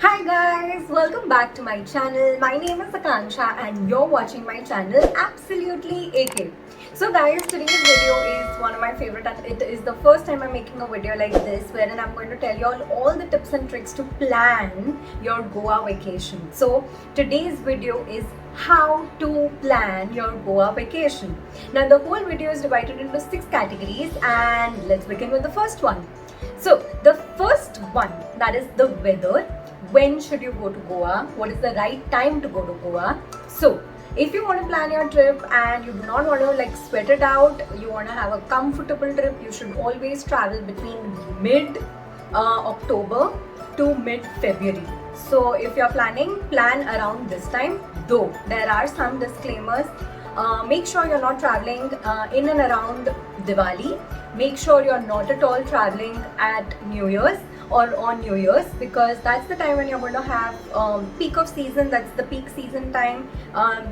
Hi guys, welcome back to my channel. My name is Akanksha and you're watching my channel Absolutely AK. So guys, today's video is one of my favorite and it is the first time I'm making a video like this wherein I'm going to tell you all the tips and tricks to plan your Goa vacation. So today's video is how to plan your Goa vacation. Now the whole video is divided into 6 categories and let's begin with the first one. So the first one, that is the weather. When should you go to Goa? What is the right time to go to Goa? So if you want to plan your trip and you do not want to sweat it out, you want to have a comfortable trip, you should always travel between mid October to mid February. So if you're planning, plan around this time, though there are some disclaimers. Make sure you're not traveling in and around Diwali. Make sure you're not at all traveling at New Year's or on New Year's, because that's the time when you're going to have peak of season. That's the peak season time.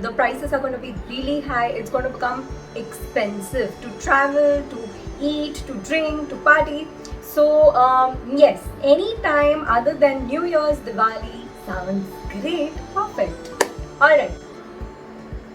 The prices are going to be really high. It's going to become expensive to travel, to eat, to drink, to party. So yes, any time other than New Year's, Diwali sounds great. Perfect. Alright.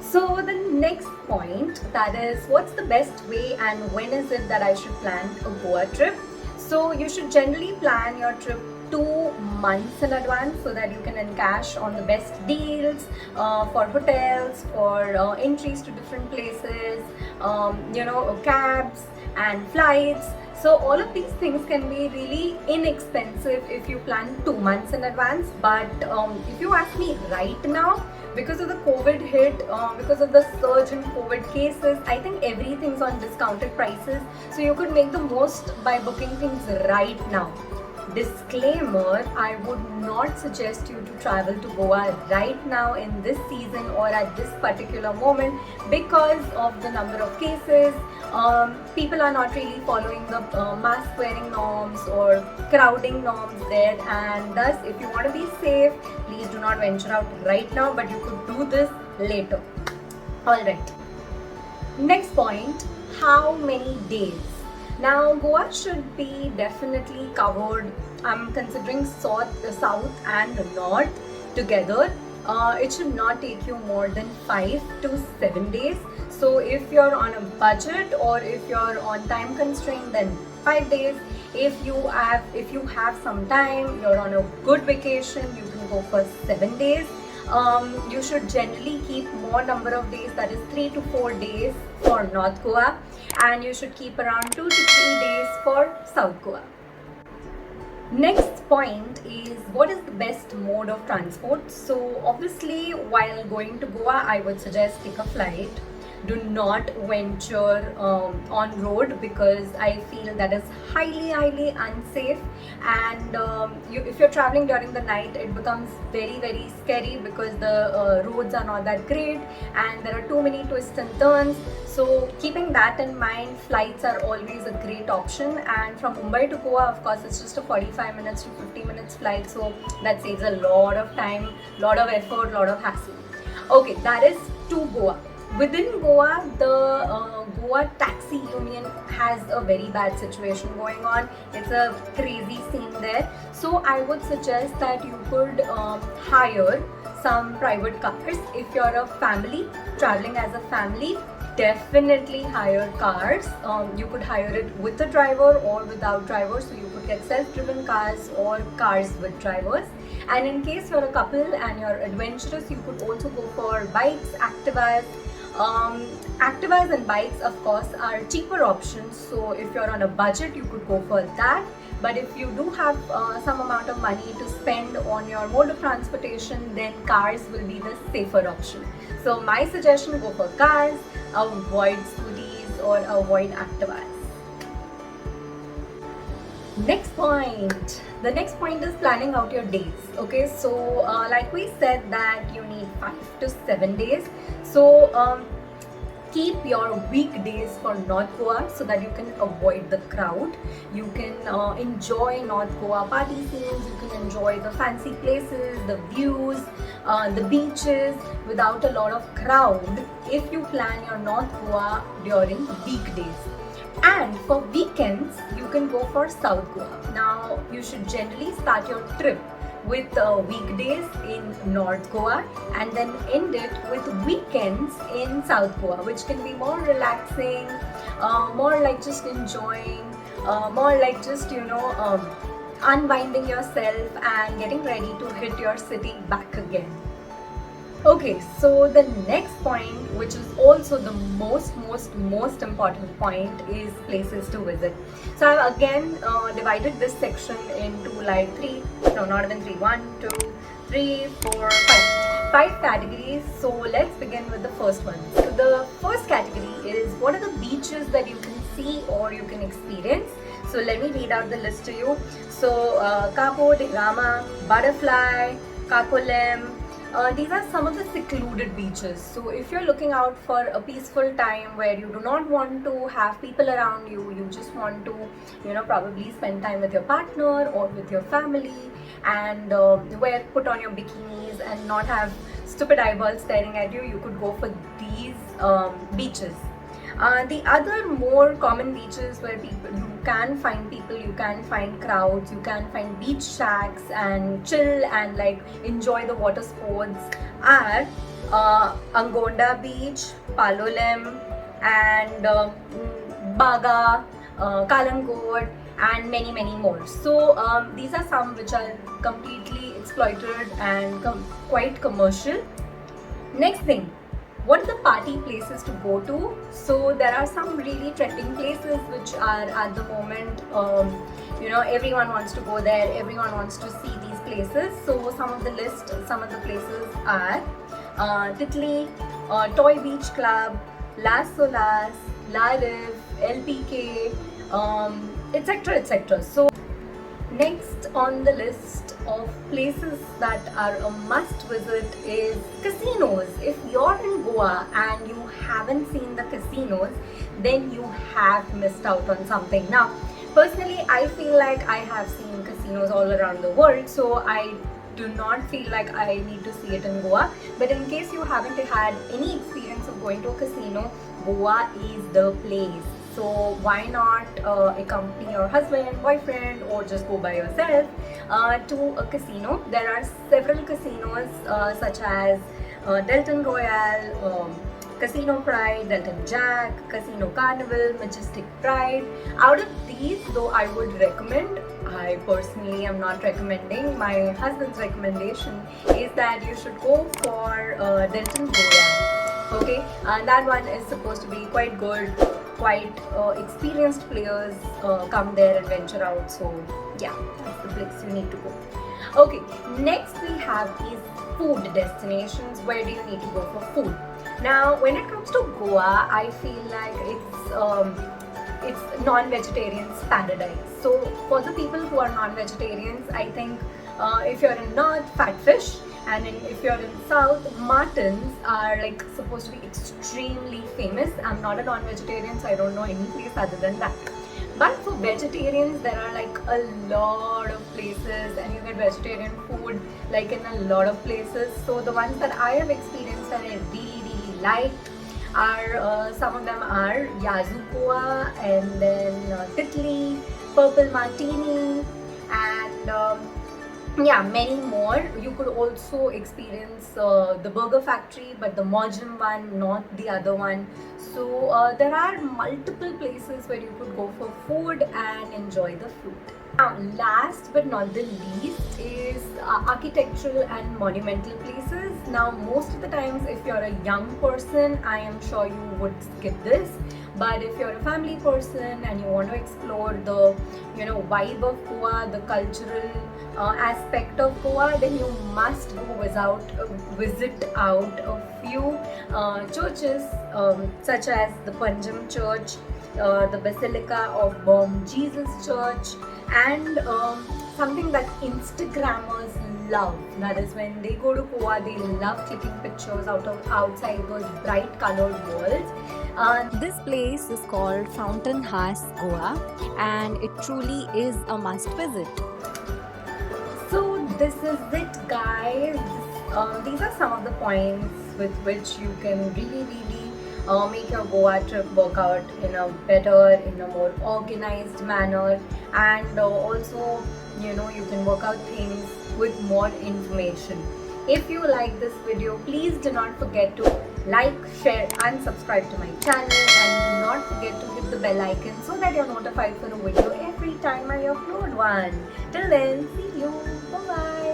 So the next point, that is, what's the best way and when is it that I should plan a Goa trip? So you should generally plan your trip 2 months in advance so that you can encash on the best deals for hotels, for entries to different places, cabs and flights. So all of these things can be really inexpensive if you plan 2 months in advance. But if you ask me right now, because of the COVID hit, because of the surge in COVID cases, I think everything's on discounted prices. So you could make the most by booking things right now. Disclaimer, I would not suggest you to travel to Goa right now in this season or at this particular moment because of the number of cases. People are not really following the mask wearing norms or crowding norms there, and thus if you want to be safe, please do not venture out right now, but you could do this later. Alright, next point, how many days? Now Goa should be definitely covered. I'm considering south and north together. It should not take you more than 5 to 7 days. So if you're on a budget or if you're on time constraint, then 5 days. If you have some time, you're on a good vacation, you can go for 7 days. You should generally keep more number of days, that is 3 to 4 days for North Goa, and you should keep around 2 to 3 days for South Goa. Next point is, what is the best mode of transport? So obviously while going to Goa, I would suggest take a flight. Do not venture on road because I feel that is highly unsafe, and if you're traveling during the night, it becomes very scary because the roads are not that great and there are too many twists and turns. So keeping that in mind, flights are always a great option, and from Mumbai to Goa, of course, it's just a 45 minutes to 50 minutes flight, so that saves a lot of time, lot of effort, lot of hassle. Okay, that is to Goa. Within Goa, the Goa Taxi Union has a very bad situation going on. It's a crazy scene there. So I would suggest that you could hire some private cars. If you're a family, traveling as a family, definitely hire cars. You could hire it with a driver or without driver. So you could get self-driven cars or cars with drivers. And in case you're a couple and you're adventurous, you could also go for bikes, Activas. Activas and bikes, of course, are cheaper options, so if you're on a budget, you could go for that. But if you do have some amount of money to spend on your mode of transportation, then cars will be the safer option. So my suggestion, go for cars, avoid scooties or avoid Activas. Next point. The next point is planning out your days. Okay, so like we said that you need 5 to 7 days. So keep your weekdays for North Goa so that you can avoid the crowd. You can enjoy North Goa party scenes, you can enjoy the fancy places, the views, the beaches without a lot of crowd if you plan your North Goa during weekdays. And for weekends, you can go for South Goa. Now, you should generally start your trip with weekdays in North Goa and then end it with weekends in South Goa, which can be more relaxing, more like just enjoying, more like just unwinding yourself and getting ready to hit your city back again. Okay, so the next point, which is also the most important point, is places to visit. So I've again divided this section into like three, no, not even three, one, two, three, four, five categories. So let's begin with the first one. So the first category is what are the beaches that you can see or you can experience. So let me read out the list to you. So Kapo, Digama, Butterfly, Kakolem. These are some of the secluded beaches. So if you're looking out for a peaceful time where you do not want to have people around you, you just want to, probably spend time with your partner or with your family and put on your bikinis and not have stupid eyeballs staring at you, you could go for these beaches. The other more common beaches where you can find people, you can find crowds, you can find beach shacks and chill and like enjoy the water sports are Angonda Beach, Palolem and Baga, Kalangkot and many more. So these are some which are completely exploited and quite commercial. Next thing, what are the party places to go to? So there are some really trending places which are at the moment, everyone wants to go there, everyone wants to see these places. So some of the places are Titli, Toy Beach Club, Las Solas, La Riv, LPK, etc. So next on the list of places that are a must visit is casinos. If you're in Goa and you haven't seen the casinos, then you have missed out on something. Now, personally, I feel like I have seen casinos all around the world, so I do not feel like I need to see it in Goa. But in case you haven't had any experience of going to a casino, Goa is the place. So why not accompany your husband, boyfriend, or just go by yourself to a casino? There are several casinos such as Delton Royale, Casino Pride, Delton Jack, Casino Carnival, Majestic Pride. Out of these, though, I would recommend, I personally am not recommending, my husband's recommendation is that you should go for Delton Royale. Okay, and that one is supposed to be quite good. Quite experienced players come there and venture out, so yeah, that's the place you need to go. Okay, next we have is food destinations. Where do you need to go for food? Now, when it comes to Goa, I feel like it's non-vegetarian's paradise. So for the people who are non-vegetarians, I think if you're in North, fat fish, and if you're in South, martins are like supposed to be extremely famous. I'm not a non-vegetarian, so I don't know any place other than that. But for vegetarians, there are like a lot of places and you get vegetarian food like in a lot of places. So the ones that I have experienced and I really liked are some of them are Yazoo Goa and then Titli, Purple Martini and many more. You could also experience the Burger Factory, but the Mojim one, not the other one. So there are multiple places where you could go for food and enjoy the food. Now, last but not the least is architectural and monumental places. Now, most of the times, if you're a young person, I am sure you would skip this. But if you're a family person and you want to explore the vibe of Goa, the cultural aspect of Goa, then you must go visit out a few churches such as the Panjam Church, the Basilica of Bom Jesus Church, and something that Instagrammers love. That is when they go to Goa, they love clicking pictures outside those bright colored walls. This place is called Fountain House Goa, and it truly is a must visit. So this is it, guys. These are some of the points with which you can really make your Goa trip work out in a better, in a more organized manner, and also you can work out things with more information. If you like this video, please do not forget to like, share and subscribe to my channel, and do not forget to hit the bell icon so that you're notified for a video every time I upload one. Till then, see you. Bye bye.